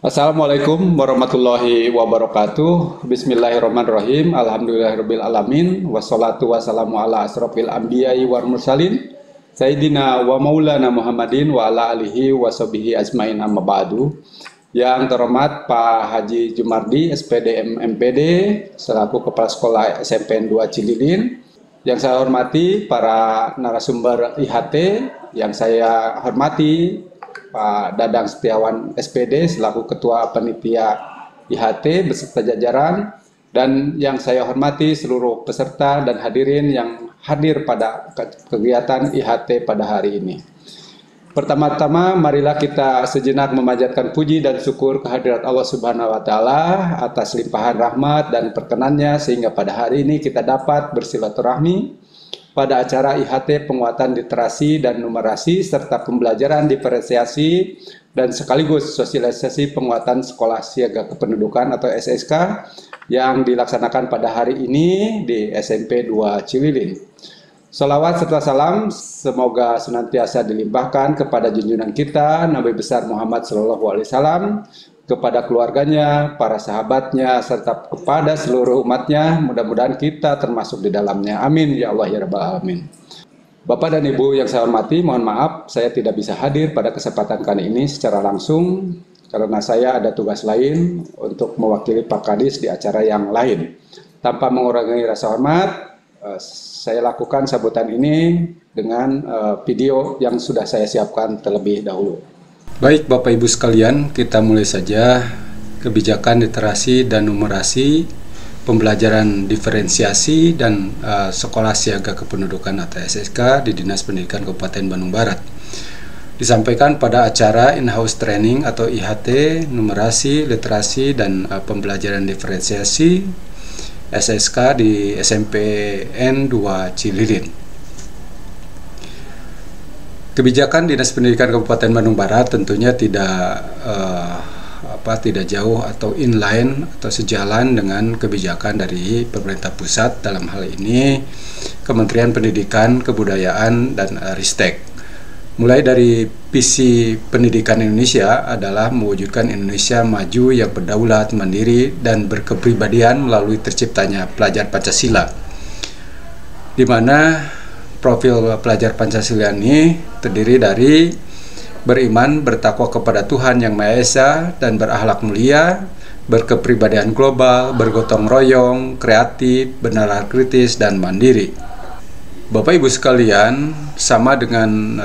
Assalamualaikum warahmatullahi wabarakatuh. Bismillahirrahmanirrahim. Alhamdulillahirabbil alamin. Wassalatu wassalamu ala asrofil anbiya'i wal mursalin. Sayyidina wa maulana Muhammadin wa ala alihi wa sahbihi ajmain amma ba'du. Yang terhormat Pak Haji Jumardi, SPD MPD, selaku Kepala Sekolah SMPN 2 Cililin. Yang saya hormati para narasumber IHT, yang saya hormati Pak Dadang Setiawan SPD selaku Ketua Panitia IHT beserta jajaran, dan yang saya hormati seluruh peserta dan hadirin yang hadir pada kegiatan IHT pada hari ini. Pertama-tama marilah kita sejenak memanjatkan puji dan syukur kehadirat Allah Subhanahu wa taala atas limpahan rahmat dan perkenannya sehingga pada hari ini kita dapat bersilaturahmi pada acara IHT penguatan literasi dan numerasi serta pembelajaran diferensiasi dan sekaligus sosialisasi penguatan sekolah siaga kependudukan atau SSK yang dilaksanakan pada hari ini di SMP 2 Cililin. Salawat serta salam semoga senantiasa dilimpahkan kepada junjungan kita Nabi besar Muhammad SAW, kepada keluarganya, para sahabatnya, serta kepada seluruh umatnya. Mudah-mudahan kita termasuk di dalamnya. Amin ya Allah ya Rabbal Alamin. Bapak dan Ibu yang saya hormati, mohon maaf saya tidak bisa hadir pada kesempatan kali ini secara langsung karena saya ada tugas lain untuk mewakili Pak Kadis di acara yang lain. Tanpa mengurangi rasa hormat, saya lakukan sambutan ini dengan video yang sudah saya siapkan terlebih dahulu. Baik Bapak Ibu sekalian, kita mulai saja kebijakan literasi dan numerasi, pembelajaran diferensiasi dan sekolah siaga kependudukan atau SSK di Dinas Pendidikan Kabupaten Bandung Barat. Disampaikan pada acara in-house training atau IHT, numerasi, literasi dan pembelajaran diferensiasi SSK di SMPN 2 Cililin. Kebijakan Dinas Pendidikan Kabupaten Bandung Barat tentunya tidak jauh atau inline atau sejalan dengan kebijakan dari pemerintah pusat, dalam hal ini Kementerian Pendidikan, Kebudayaan dan Ristek. Mulai dari visi pendidikan Indonesia adalah mewujudkan Indonesia maju yang berdaulat, mandiri dan berkepribadian melalui terciptanya pelajar Pancasila, di mana profil pelajar Pancasila ini terdiri dari beriman, bertakwa kepada Tuhan Yang Maha Esa, dan berakhlak mulia, berkepribadian global, bergotong royong, kreatif, bernalar kritis, dan mandiri. Bapak Ibu sekalian, sama dengan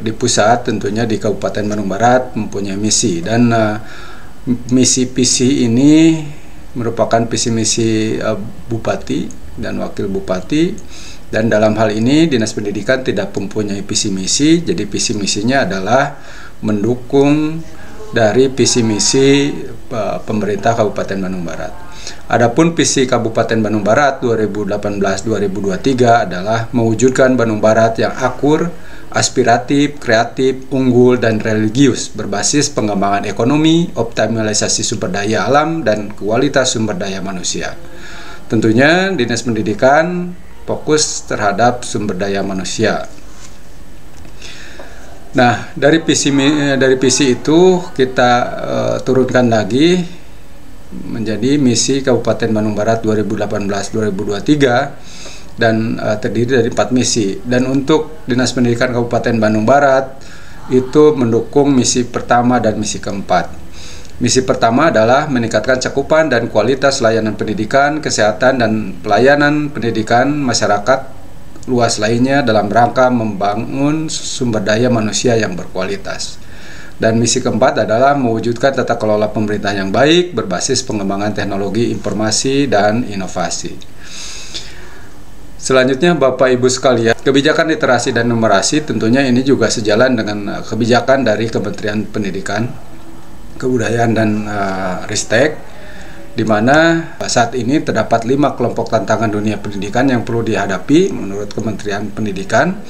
di pusat, tentunya di Kabupaten Bandung Barat mempunyai misi, dan misi-visi ini merupakan visi-misi Bupati dan Wakil Bupati. Dan dalam hal ini Dinas Pendidikan tidak mempunyai visi misi, jadi visi misinya adalah mendukung dari visi misi pemerintah Kabupaten Bandung Barat. Adapun visi Kabupaten Bandung Barat 2018-2023 adalah mewujudkan Bandung Barat yang akur, aspiratif, kreatif, unggul dan religius berbasis pengembangan ekonomi, optimalisasi sumber daya alam dan kualitas sumber daya manusia. Tentunya Dinas Pendidikan fokus terhadap sumber daya manusia. Nah, dari visi itu kita turunkan lagi menjadi misi Kabupaten Bandung Barat 2018-2023 dan terdiri dari 4 misi. Dan untuk Dinas Pendidikan Kabupaten Bandung Barat itu mendukung misi pertama dan misi keempat. Misi pertama adalah meningkatkan cakupan dan kualitas layanan pendidikan, kesehatan, dan pelayanan pendidikan masyarakat luas lainnya dalam rangka membangun sumber daya manusia yang berkualitas. Dan misi keempat adalah mewujudkan tata kelola pemerintah yang baik berbasis pengembangan teknologi informasi dan inovasi. Selanjutnya Bapak Ibu sekalian, kebijakan literasi dan numerasi tentunya ini juga sejalan dengan kebijakan dari Kementerian Pendidikan, Kebudayaan dan Ristek, di mana saat ini terdapat 5 kelompok tantangan dunia pendidikan yang perlu dihadapi menurut Kementerian Pendidikan,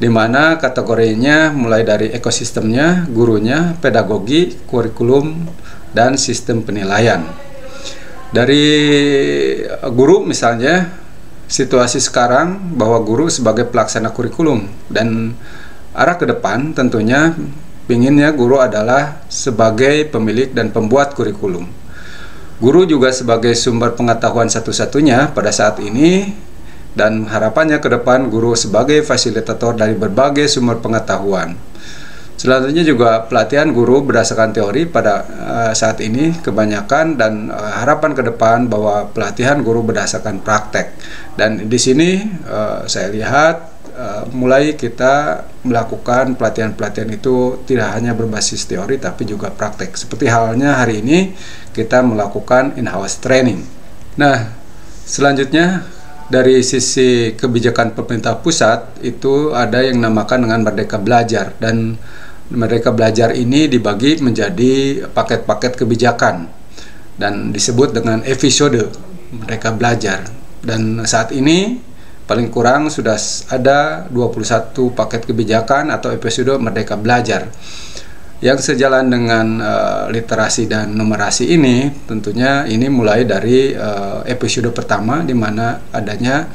di mana kategorinya mulai dari ekosistemnya, gurunya, pedagogi, kurikulum, dan sistem penilaian. Dari guru misalnya, situasi sekarang bahwa guru sebagai pelaksana kurikulum dan arah ke depan tentunya pinginnya guru adalah sebagai pemilik dan pembuat kurikulum. Guru juga sebagai sumber pengetahuan satu-satunya pada saat ini, dan harapannya ke depan guru sebagai fasilitator dari berbagai sumber pengetahuan. Selanjutnya juga pelatihan guru berdasarkan teori pada saat ini kebanyakan, dan harapan ke depan bahwa pelatihan guru berdasarkan praktek. Dan di sini saya lihat mulai kita melakukan pelatihan-pelatihan itu tidak hanya berbasis teori tapi juga praktek. Seperti halnya hari ini kita melakukan in-house training. Nah, selanjutnya dari sisi kebijakan pemerintah pusat itu ada yang dinamakan dengan Merdeka Belajar, dan Merdeka Belajar ini dibagi menjadi paket-paket kebijakan dan disebut dengan episode Merdeka Belajar. Dan saat ini paling kurang sudah ada 21 paket kebijakan atau episode Merdeka Belajar. Yang sejalan dengan literasi dan numerasi ini, tentunya ini mulai dari episode pertama di mana adanya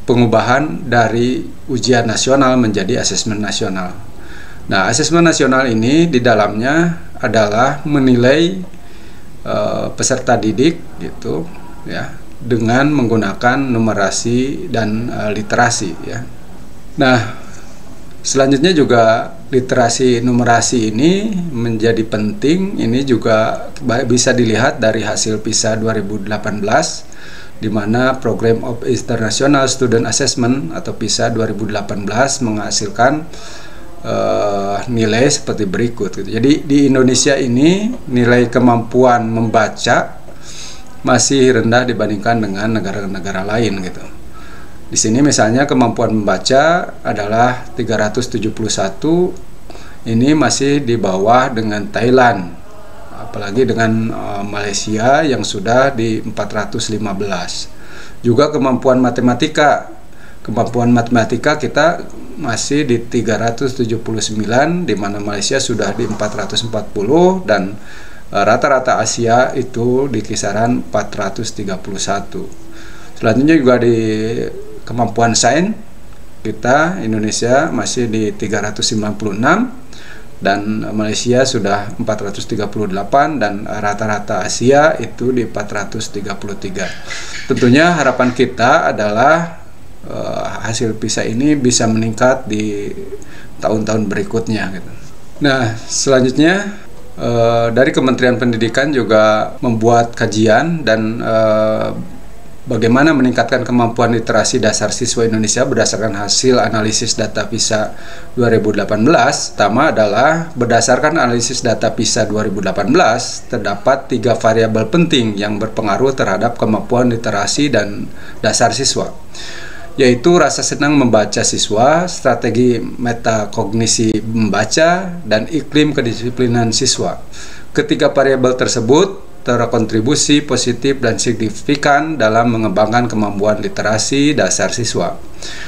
pengubahan dari ujian nasional menjadi asesmen nasional. Nah, asesmen nasional ini di dalamnya adalah menilai peserta didik gitu ya, dengan menggunakan numerasi dan literasi ya. Nah, selanjutnya juga literasi numerasi ini menjadi penting. Ini juga bisa dilihat dari hasil PISA 2018, di mana Program of International Student Assessment atau PISA 2018 menghasilkan nilai seperti berikut gitu. Jadi di Indonesia ini nilai kemampuan membaca masih rendah dibandingkan dengan negara-negara lain gitu. Di sini misalnya kemampuan membaca adalah 371, ini masih di bawah dengan Thailand, apalagi dengan Malaysia yang sudah di 415. Juga kemampuan matematika kita masih di 379, di mana Malaysia sudah di 440, dan rata-rata Asia itu di kisaran 431. Selanjutnya juga di kemampuan sains kita, Indonesia masih di 396 dan Malaysia sudah 438, dan rata-rata Asia itu di 433. Tentunya harapan kita adalah hasil PISA ini bisa meningkat di tahun-tahun berikutnya gitu. Nah, selanjutnya dari Kementerian Pendidikan juga membuat kajian dan bagaimana meningkatkan kemampuan literasi dasar siswa Indonesia berdasarkan hasil analisis data PISA 2018. Pertama adalah berdasarkan analisis data PISA 2018 terdapat 3 variabel penting yang berpengaruh terhadap kemampuan literasi dan dasar siswa, yaitu rasa senang membaca siswa, strategi metakognisi membaca, dan iklim kedisiplinan siswa. Ketiga variabel tersebut terkontribusi positif dan signifikan dalam mengembangkan kemampuan literasi dasar siswa.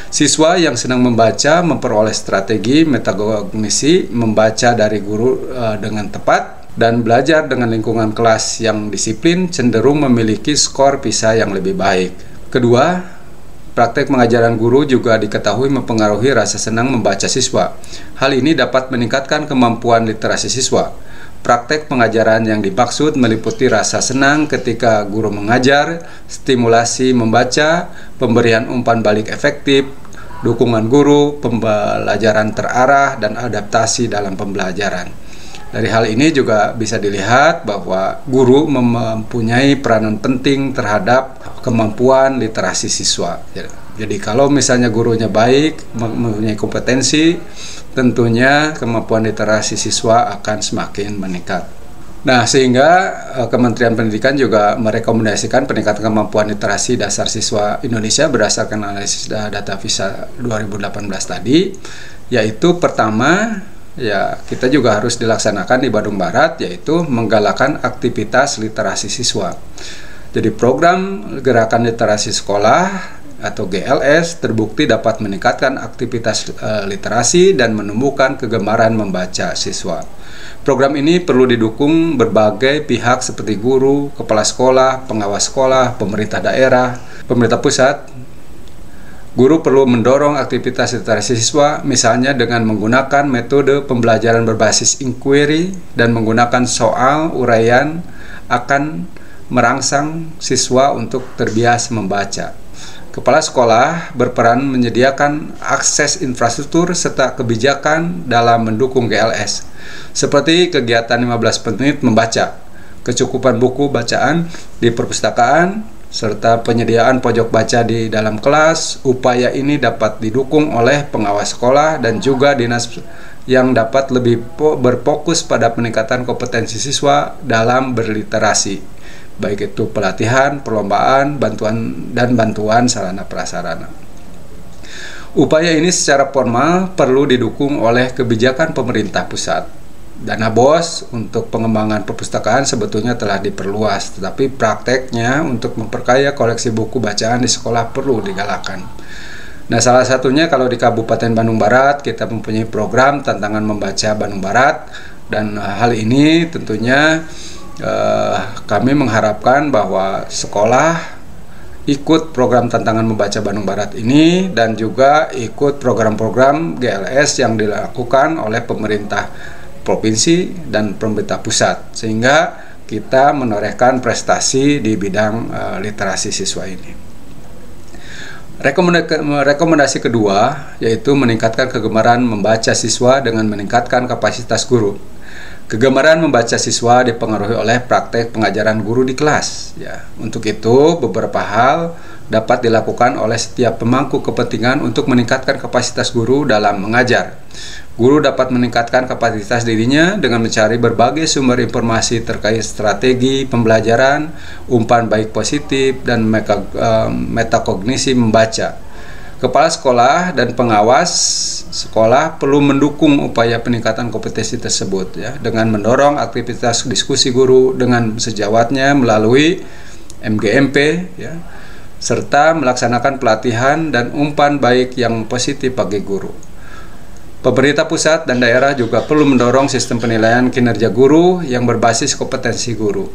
Siswa yang senang membaca memperoleh strategi metakognisi membaca dari guru dengan tepat, dan belajar dengan lingkungan kelas yang disiplin cenderung memiliki skor PISA yang lebih baik. Kedua, praktek pengajaran guru juga diketahui mempengaruhi rasa senang membaca siswa. Hal ini dapat meningkatkan kemampuan literasi siswa. Praktek pengajaran yang dimaksud meliputi rasa senang ketika guru mengajar, stimulasi membaca, pemberian umpan balik efektif, dukungan guru, pembelajaran terarah, dan adaptasi dalam pembelajaran. Dari hal ini juga bisa dilihat bahwa guru mempunyai peranan penting terhadap kemampuan literasi siswa. Jadi kalau misalnya gurunya baik, mempunyai kompetensi, tentunya kemampuan literasi siswa akan semakin meningkat. Nah, sehingga Kementerian Pendidikan juga merekomendasikan peningkatan kemampuan literasi dasar siswa Indonesia berdasarkan analisis data PISA 2018 tadi, yaitu pertama, ya kita juga harus dilaksanakan di Bandung Barat, yaitu menggalakkan aktivitas literasi siswa. Jadi program Gerakan Literasi Sekolah atau GLS terbukti dapat meningkatkan aktivitas literasi dan menumbuhkan kegemaran membaca siswa. Program ini perlu didukung berbagai pihak seperti guru, kepala sekolah, pengawas sekolah, pemerintah daerah, pemerintah pusat, Guru perlu mendorong aktivitas literasi siswa, misalnya dengan menggunakan metode pembelajaran berbasis inquiry dan menggunakan soal uraian akan merangsang siswa untuk terbiasa membaca. Kepala sekolah berperan menyediakan akses infrastruktur serta kebijakan dalam mendukung GLS, seperti kegiatan 15 menit membaca, kecukupan buku bacaan di perpustakaan, serta penyediaan pojok baca di dalam kelas. Upaya ini dapat didukung oleh pengawas sekolah dan juga dinas yang dapat lebih berfokus pada peningkatan kompetensi siswa dalam berliterasi, baik itu pelatihan, perlombaan, bantuan sarana prasarana. Upaya ini secara formal perlu didukung oleh kebijakan pemerintah pusat. Dana BOS untuk pengembangan perpustakaan sebetulnya telah diperluas, tetapi prakteknya untuk memperkaya koleksi buku bacaan di sekolah perlu digalakkan. Nah, salah satunya kalau di Kabupaten Bandung Barat kita mempunyai program Tantangan Membaca Bandung Barat, dan hal ini tentunya kami mengharapkan bahwa sekolah ikut program Tantangan Membaca Bandung Barat ini dan juga ikut program-program GLS yang dilakukan oleh pemerintah provinsi dan pemerintah pusat, sehingga kita menorehkan prestasi di bidang literasi siswa ini. Rekomendasi kedua yaitu meningkatkan kegemaran membaca siswa dengan meningkatkan kapasitas guru. Kegemaran membaca siswa dipengaruhi oleh praktek pengajaran guru di kelas. Ya, untuk itu beberapa hal dapat dilakukan oleh setiap pemangku kepentingan untuk meningkatkan kapasitas guru dalam mengajar. Guru dapat meningkatkan kapasitas dirinya dengan mencari berbagai sumber informasi terkait strategi pembelajaran, umpan baik positif, dan metakognisi membaca. Kepala sekolah dan pengawas sekolah perlu mendukung upaya peningkatan kompetensi tersebut, ya, dengan mendorong aktivitas diskusi guru dengan sejawatnya melalui MGMP, ya, serta melaksanakan pelatihan dan umpan baik yang positif bagi guru. Pemerintah pusat dan daerah juga perlu mendorong sistem penilaian kinerja guru yang berbasis kompetensi guru.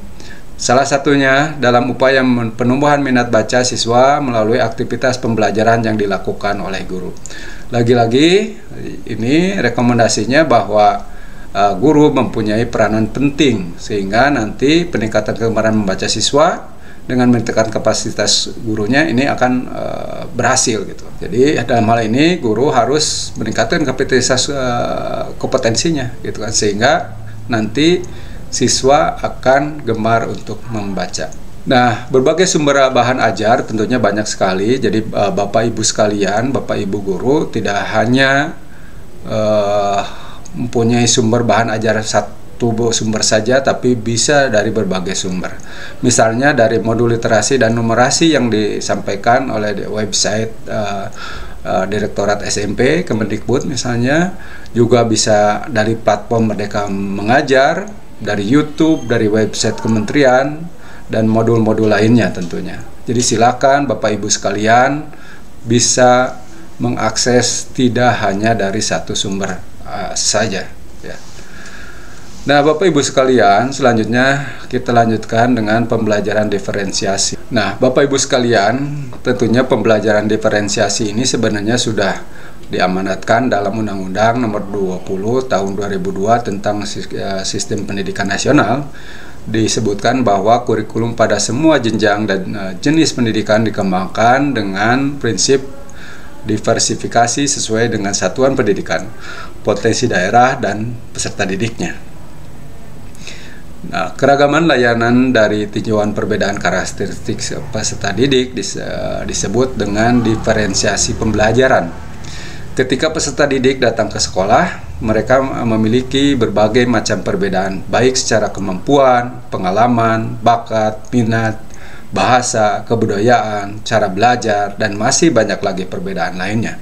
Salah satunya dalam upaya penumbuhan minat baca siswa melalui aktivitas pembelajaran yang dilakukan oleh guru. Lagi-lagi ini rekomendasinya bahwa guru mempunyai peranan penting, sehingga nanti peningkatan kegemaran membaca siswa dengan meningkatkan kapasitas gurunya ini akan berhasil gitu. Jadi dalam hal ini guru harus meningkatkan kapasitas kompetensinya gitu kan, sehingga nanti siswa akan gemar untuk membaca. Nah, berbagai sumber bahan ajar tentunya banyak sekali. Jadi Bapak Ibu sekalian, Bapak Ibu guru tidak hanya mempunyai sumber bahan ajar satu sumber saja, tapi bisa dari berbagai sumber. Misalnya dari modul literasi dan numerasi yang disampaikan oleh website Direktorat SMP Kemendikbud misalnya, juga bisa dari platform Merdeka Mengajar, dari YouTube, dari website kementerian, dan modul-modul lainnya tentunya. Jadi silakan Bapak Ibu sekalian bisa mengakses tidak hanya dari satu sumber saja, ya. Nah, Bapak Ibu sekalian, selanjutnya kita lanjutkan dengan pembelajaran diferensiasi. Nah, Bapak Ibu sekalian, tentunya pembelajaran diferensiasi ini sebenarnya sudah diamanatkan dalam Undang-Undang Nomor 20 Tahun 2002 tentang Sistem Pendidikan Nasional. Disebutkan bahwa kurikulum pada semua jenjang dan jenis pendidikan dikembangkan dengan prinsip diversifikasi sesuai dengan satuan pendidikan, potensi daerah, dan peserta didiknya. Nah, keragaman layanan dari tinjauan perbedaan karakteristik peserta didik disebut dengan diferensiasi pembelajaran. Ketika peserta didik datang ke sekolah, mereka memiliki berbagai macam perbedaan, baik secara kemampuan, pengalaman, bakat, minat, bahasa, kebudayaan, cara belajar, dan masih banyak lagi perbedaan lainnya.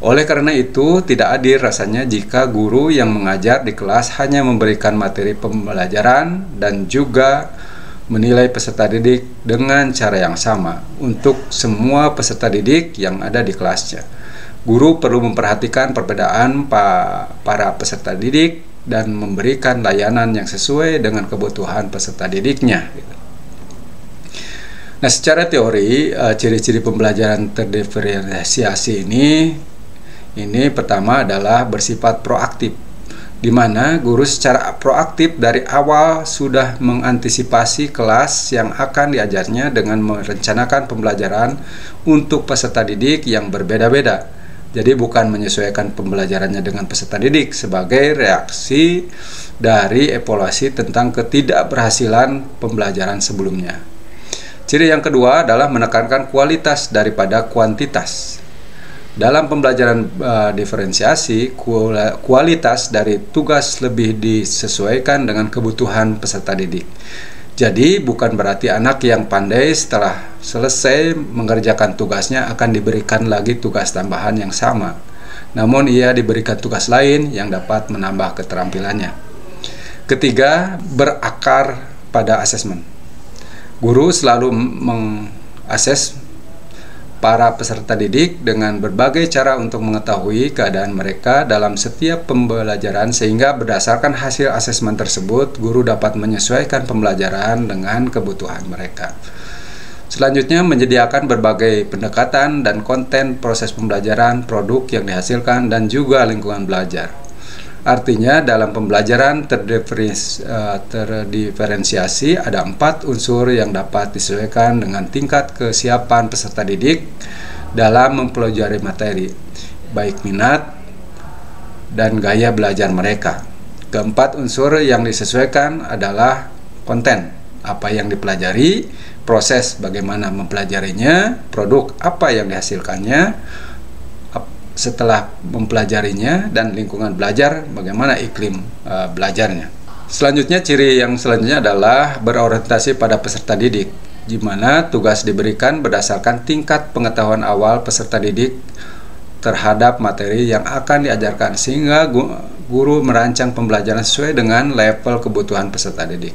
Oleh karena itu, tidak adil rasanya jika guru yang mengajar di kelas hanya memberikan materi pembelajaran dan juga menilai peserta didik dengan cara yang sama untuk semua peserta didik yang ada di kelasnya. Guru perlu memperhatikan perbedaan para peserta didik dan memberikan layanan yang sesuai dengan kebutuhan peserta didiknya. Nah, secara teori, ciri-ciri pembelajaran terdiferensiasi ini pertama adalah bersifat proaktif, di mana guru secara proaktif dari awal sudah mengantisipasi kelas yang akan diajarnya dengan merencanakan pembelajaran untuk peserta didik yang berbeda-beda. Jadi bukan menyesuaikan pembelajarannya dengan peserta didik sebagai reaksi dari evaluasi tentang ketidakberhasilan pembelajaran sebelumnya. Ciri yang kedua adalah menekankan kualitas daripada kuantitas. Dalam pembelajaran diferensiasi, kualitas dari tugas lebih disesuaikan dengan kebutuhan peserta didik. Jadi bukan berarti anak yang pandai setelah selesai mengerjakan tugasnya akan diberikan lagi tugas tambahan yang sama. Namun ia diberikan tugas lain yang dapat menambah keterampilannya. Ketiga, berakar pada asesmen. Guru selalu mengakses para peserta didik dengan berbagai cara untuk mengetahui keadaan mereka dalam setiap pembelajaran, sehingga berdasarkan hasil asesmen tersebut, guru dapat menyesuaikan pembelajaran dengan kebutuhan mereka. Selanjutnya, menyediakan berbagai pendekatan dan konten proses pembelajaran, produk yang dihasilkan, dan juga lingkungan belajar. Artinya dalam pembelajaran terdiferensiasi ada 4 unsur yang dapat disesuaikan dengan tingkat kesiapan peserta didik dalam mempelajari materi, baik minat dan gaya belajar mereka. Keempat unsur yang disesuaikan adalah konten, apa yang dipelajari, proses bagaimana mempelajarinya, produk apa yang dihasilkannya setelah mempelajarinya, dan lingkungan belajar bagaimana iklim belajarnya. Selanjutnya, ciri yang selanjutnya adalah berorientasi pada peserta didik, di mana tugas diberikan berdasarkan tingkat pengetahuan awal peserta didik terhadap materi yang akan diajarkan, sehingga guru merancang pembelajaran sesuai dengan level kebutuhan peserta didik.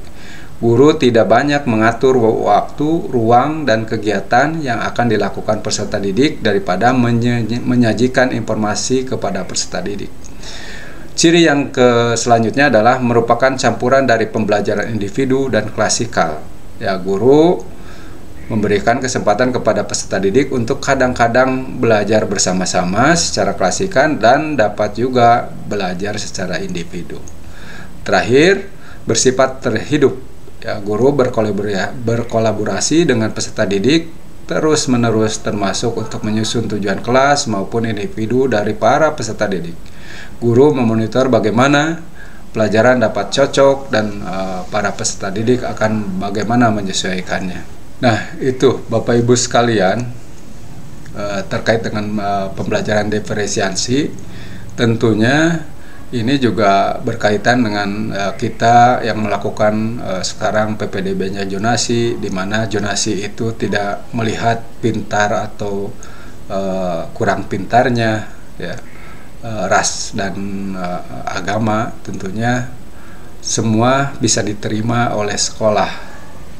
Guru tidak banyak mengatur waktu, ruang, dan kegiatan yang akan dilakukan peserta didik daripada menyajikan informasi kepada peserta didik. Ciri yang selanjutnya adalah merupakan campuran dari pembelajaran individu dan klasikal. Ya, guru memberikan kesempatan kepada peserta didik untuk kadang-kadang belajar bersama-sama secara klasikal dan dapat juga belajar secara individu. Terakhir, bersifat terhidup. Ya, guru berkolaborasi dengan peserta didik terus-menerus, termasuk untuk menyusun tujuan kelas maupun individu dari para peserta didik. Guru memonitor bagaimana pelajaran dapat cocok dan para peserta didik akan bagaimana menyesuaikannya. Nah, itu Bapak Ibu sekalian terkait dengan pembelajaran diferensiasi. Tentunya ini juga berkaitan dengan kita yang melakukan sekarang PPDB-nya zonasi, di mana zonasi itu tidak melihat pintar atau kurang pintarnya, ya, ras dan agama. Tentunya semua bisa diterima oleh sekolah.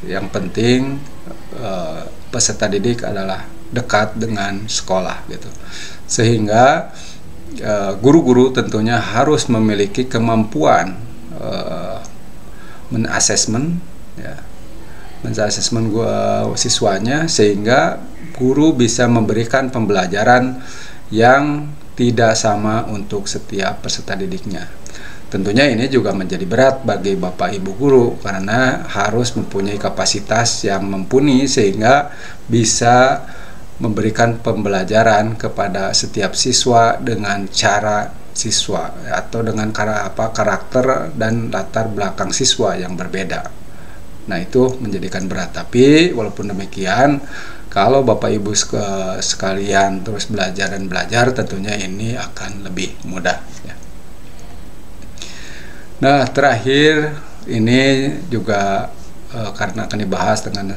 Yang penting peserta didik adalah dekat dengan sekolah, gitu. Sehingga guru-guru tentunya harus memiliki kemampuan men-assessment, ya, siswanya, sehingga guru bisa memberikan pembelajaran yang tidak sama untuk setiap peserta didiknya. Tentunya ini juga menjadi berat bagi Bapak Ibu guru karena harus mempunyai kapasitas yang mumpuni sehingga bisa memberikan pembelajaran kepada setiap siswa dengan cara siswa atau dengan karakter dan latar belakang siswa yang berbeda. Nah, itu menjadikan berat. Tapi walaupun demikian, kalau Bapak Ibu sekalian terus belajar dan belajar, tentunya ini akan lebih mudah, ya. Nah, terakhir ini juga karena akan dibahas dengan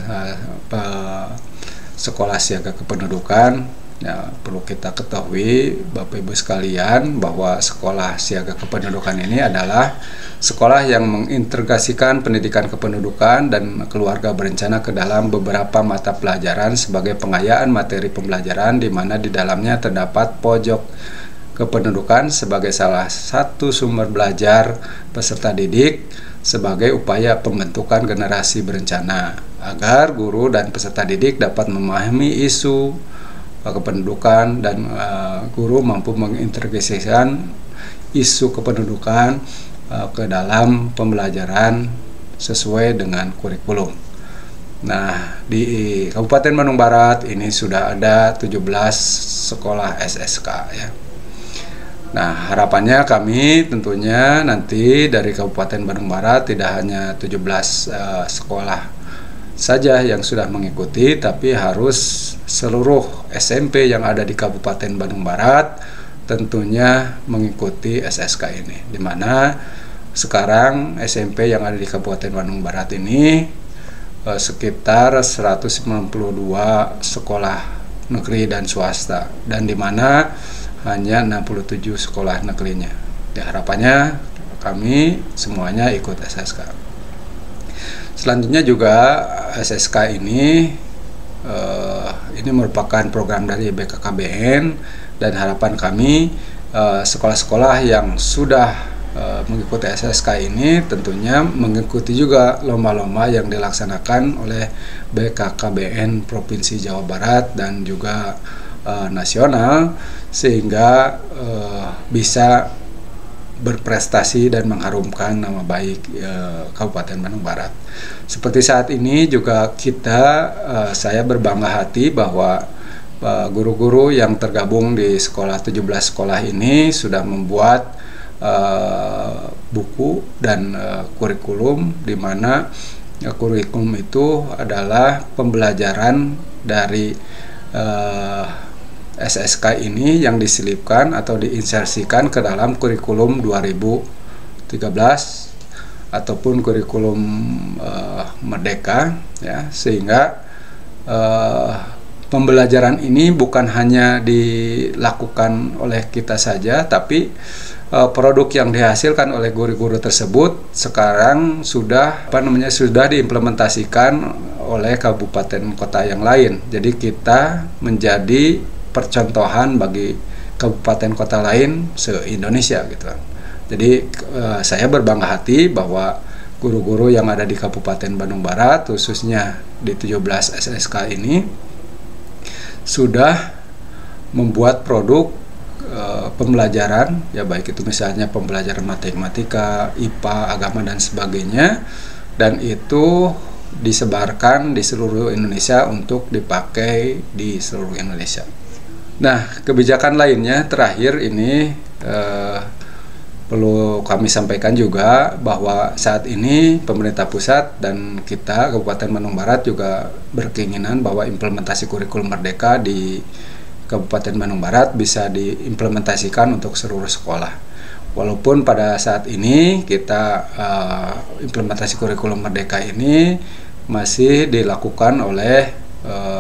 sekolah siaga kependudukan, ya, perlu kita ketahui Bapak Ibu sekalian bahwa sekolah siaga kependudukan ini adalah sekolah yang mengintegrasikan pendidikan kependudukan dan keluarga berencana ke dalam beberapa mata pelajaran sebagai pengayaan materi pembelajaran, di mana di dalamnya terdapat pojok kependudukan sebagai salah satu sumber belajar peserta didik sebagai upaya pembentukan generasi berencana agar guru dan peserta didik dapat memahami isu kependudukan dan guru mampu mengintegrasikan isu kependudukan ke dalam pembelajaran sesuai dengan kurikulum. Nah, di Kabupaten Bandung Barat ini sudah ada 17 sekolah SSK ya. Nah, harapannya kami tentunya nanti dari Kabupaten Bandung Barat tidak hanya 17 sekolah saja yang sudah mengikuti, tapi harus seluruh SMP yang ada di Kabupaten Bandung Barat tentunya mengikuti SSK ini, di mana sekarang SMP yang ada di Kabupaten Bandung Barat ini sekitar 192 sekolah negeri dan swasta, dan di mana hanya 67 sekolah negerinya. Ya, harapannya kami semuanya ikut SSK. Selanjutnya juga SSK ini merupakan program dari BKKBN, dan harapan kami sekolah-sekolah yang sudah mengikuti SSK ini tentunya mengikuti juga lomba-lomba yang dilaksanakan oleh BKKBN Provinsi Jawa Barat dan juga nasional, sehingga bisa berprestasi dan mengharumkan nama baik Kabupaten Bandung Barat. Seperti saat ini juga saya berbangga hati bahwa guru-guru yang tergabung di 17 sekolah ini sudah membuat buku dan kurikulum, di mana kurikulum itu adalah pembelajaran dari SSK ini yang diselipkan atau diinsersikan ke dalam kurikulum 2013 ataupun kurikulum Merdeka ya, sehingga pembelajaran ini bukan hanya dilakukan oleh kita saja, tapi produk yang dihasilkan oleh guru-guru tersebut sekarang sudah diimplementasikan oleh kabupaten kota yang lain. Jadi kita menjadi percontohan bagi kabupaten kota lain se-Indonesia gitu. Jadi saya berbangga hati bahwa guru-guru yang ada di Kabupaten Bandung Barat, khususnya di 17 SSK ini, sudah membuat produk pembelajaran, ya baik itu misalnya pembelajaran matematika, IPA, agama dan sebagainya, dan itu disebarkan di seluruh Indonesia untuk dipakai di seluruh Indonesia. Nah, kebijakan lainnya terakhir ini perlu kami sampaikan juga bahwa saat ini pemerintah pusat dan kita Kabupaten Bandung Barat juga berkeinginan bahwa implementasi kurikulum Merdeka di Kabupaten Bandung Barat bisa diimplementasikan untuk seluruh sekolah. Walaupun pada saat ini kita implementasi kurikulum Merdeka ini masih dilakukan oleh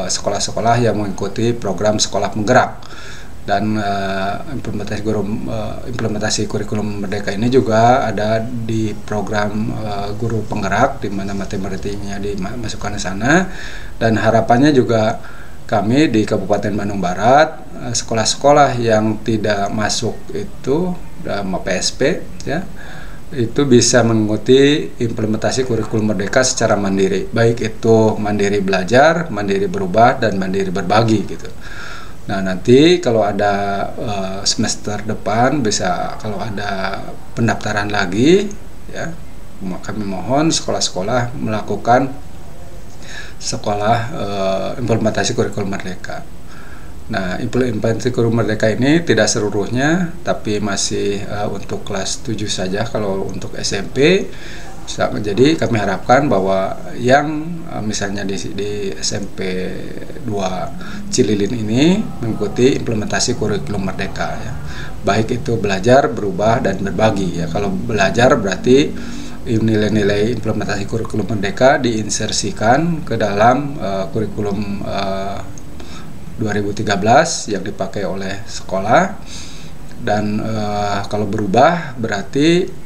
sekolah-sekolah yang mengikuti program sekolah penggerak, dan implementasi kurikulum Merdeka ini juga ada di program guru penggerak, di mana matematikanya dimasukkan ke sana, dan harapannya juga kami di Kabupaten Bandung Barat, sekolah-sekolah yang tidak masuk itu PSP ya, itu bisa mengikuti implementasi kurikulum Merdeka secara mandiri, baik itu mandiri belajar, mandiri berubah, dan mandiri berbagi gitu. Nah, nanti kalau ada semester depan bisa, kalau ada pendaftaran lagi ya, kami mohon sekolah-sekolah melakukan implementasi kurikulum Merdeka. Nah, implementasi kurikulum Merdeka ini tidak seluruhnya, tapi masih untuk kelas 7 saja kalau untuk SMP. Jadi kami harapkan bahwa yang misalnya di SMP 2 Cililin ini mengikuti implementasi kurikulum Merdeka ya. Baik itu belajar, berubah, dan berbagi ya. Kalau belajar berarti nilai-nilai implementasi kurikulum Merdeka diinsersikan ke dalam kurikulum 2013 yang dipakai oleh sekolah, dan kalau berubah berarti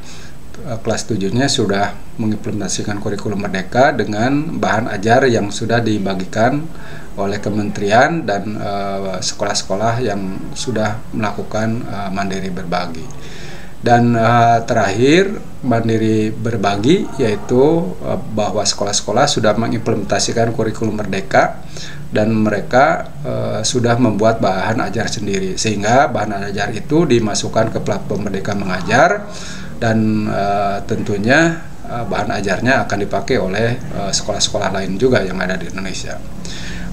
kelas 7-nya sudah mengimplementasikan kurikulum Merdeka dengan bahan ajar yang sudah dibagikan oleh kementerian dan sekolah-sekolah yang sudah melakukan mandiri berbagi. Dan terakhir, mandiri berbagi, yaitu bahwa sekolah-sekolah sudah mengimplementasikan kurikulum Merdeka dan mereka sudah membuat bahan ajar sendiri, sehingga bahan ajar itu dimasukkan ke platform Merdeka Mengajar dan tentunya bahan ajarnya akan dipakai oleh sekolah-sekolah lain juga yang ada di Indonesia.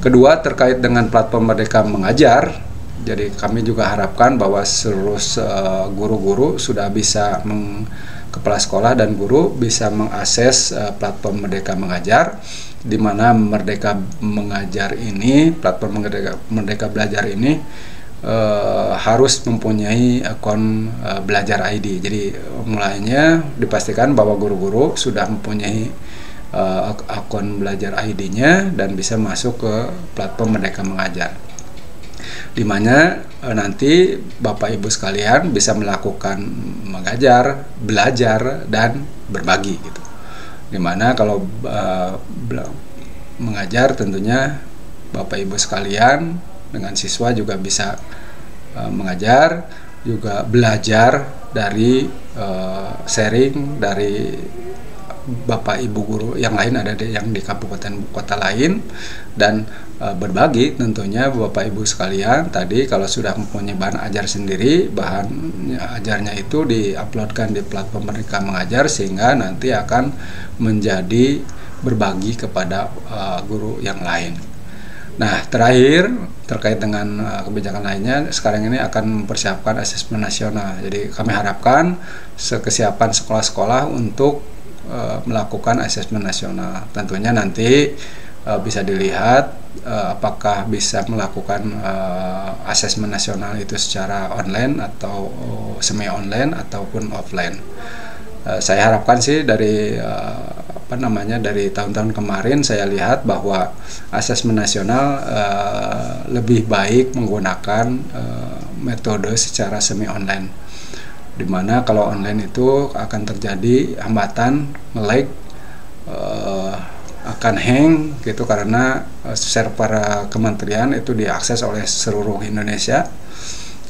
Kedua, terkait dengan platform Merdeka Mengajar, jadi kami juga harapkan bahwa seluruh guru-guru sudah bisa, kepala sekolah dan guru bisa mengakses platform Merdeka Mengajar, di mana Merdeka Mengajar ini, platform Merdeka Belajar ini harus mempunyai akun Belajar ID. Jadi mulainya dipastikan bahwa guru-guru sudah mempunyai akun Belajar ID-nya dan bisa masuk ke platform Merdeka Mengajar, di mana nanti Bapak Ibu sekalian bisa melakukan mengajar, belajar, dan berbagi gitu. Di mana kalau mengajar tentunya Bapak Ibu sekalian dengan siswa juga bisa mengajar, juga belajar dari sharing dari Bapak Ibu guru yang lain ada yang di kabupaten kota lain, dan berbagi tentunya Bapak Ibu sekalian tadi kalau sudah mempunyai bahan ajar sendiri, bahan ajarnya itu diuploadkan di platform Merdeka Mengajar sehingga nanti akan menjadi berbagi kepada guru yang lain. Nah, terakhir terkait dengan kebijakan lainnya, sekarang ini akan mempersiapkan asesmen nasional. Jadi kami harapkan kesiapan sekolah-sekolah untuk melakukan asesmen nasional. Tentunya nanti bisa dilihat apakah bisa melakukan asesmen nasional itu secara online atau semi online ataupun offline. Saya harapkan sih dari dari tahun-tahun kemarin saya lihat bahwa asesmen nasional lebih baik menggunakan metode secara semi online, dimana kalau online itu akan terjadi hambatan, nge-lag, akan hang gitu karena server kementerian itu diakses oleh seluruh Indonesia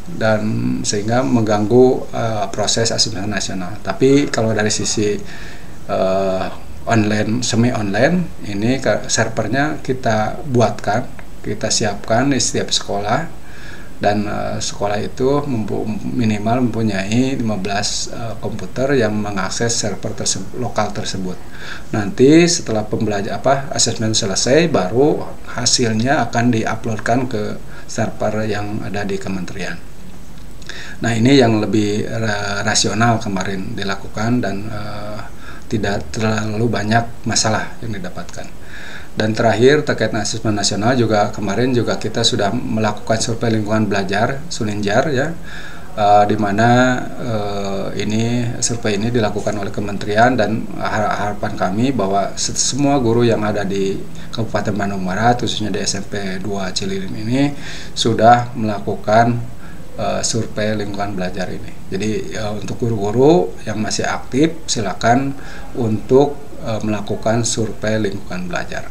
dan sehingga mengganggu proses asesmen nasional. Tapi kalau dari sisi online, semi online ini servernya kita buatkan, kita siapkan di setiap sekolah, dan sekolah itu minimal mempunyai 15 komputer yang mengakses server lokal tersebut. Nanti setelah asesmen selesai, baru hasilnya akan diuploadkan ke server yang ada di kementerian. Nah, ini yang lebih rasional kemarin dilakukan dan tidak terlalu banyak masalah yang didapatkan. Dan terakhir terkait asesmen nasional juga kemarin juga kita sudah melakukan survei lingkungan belajar Suninjar ya, di mana survei ini dilakukan oleh kementerian, dan harapan kami bahwa semua guru yang ada di Kabupaten Bandung Barat khususnya di SMP 2 Cililin ini sudah melakukan survei lingkungan belajar ini. Jadi untuk guru-guru yang masih aktif silakan untuk melakukan survei lingkungan belajar.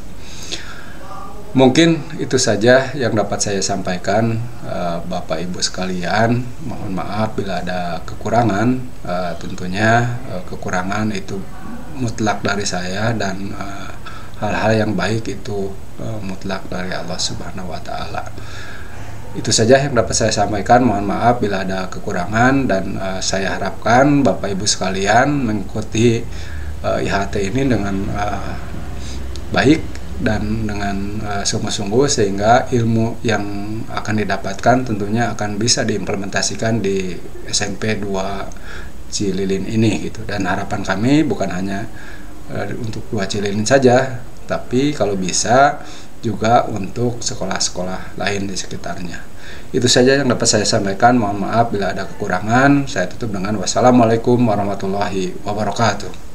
Mungkin itu saja yang dapat saya sampaikan, Bapak Ibu sekalian. Mohon maaf bila ada kekurangan. Tentunya kekurangan itu mutlak dari saya, dan hal-hal yang baik itu mutlak dari Allah Subhanahu wa Ta'ala. Itu saja yang dapat saya sampaikan. Mohon maaf bila ada kekurangan, dan saya harapkan Bapak Ibu sekalian mengikuti IHT ini dengan baik dan dengan sungguh-sungguh, sehingga ilmu yang akan didapatkan tentunya akan bisa diimplementasikan di SMP 2 Cililin ini gitu. Dan harapan kami bukan hanya untuk 2 Cililin saja, tapi kalau bisa juga untuk sekolah-sekolah lain di sekitarnya. Itu saja yang dapat saya sampaikan. Mohon maaf bila ada kekurangan. Saya tutup dengan wassalamualaikum warahmatullahi wabarakatuh.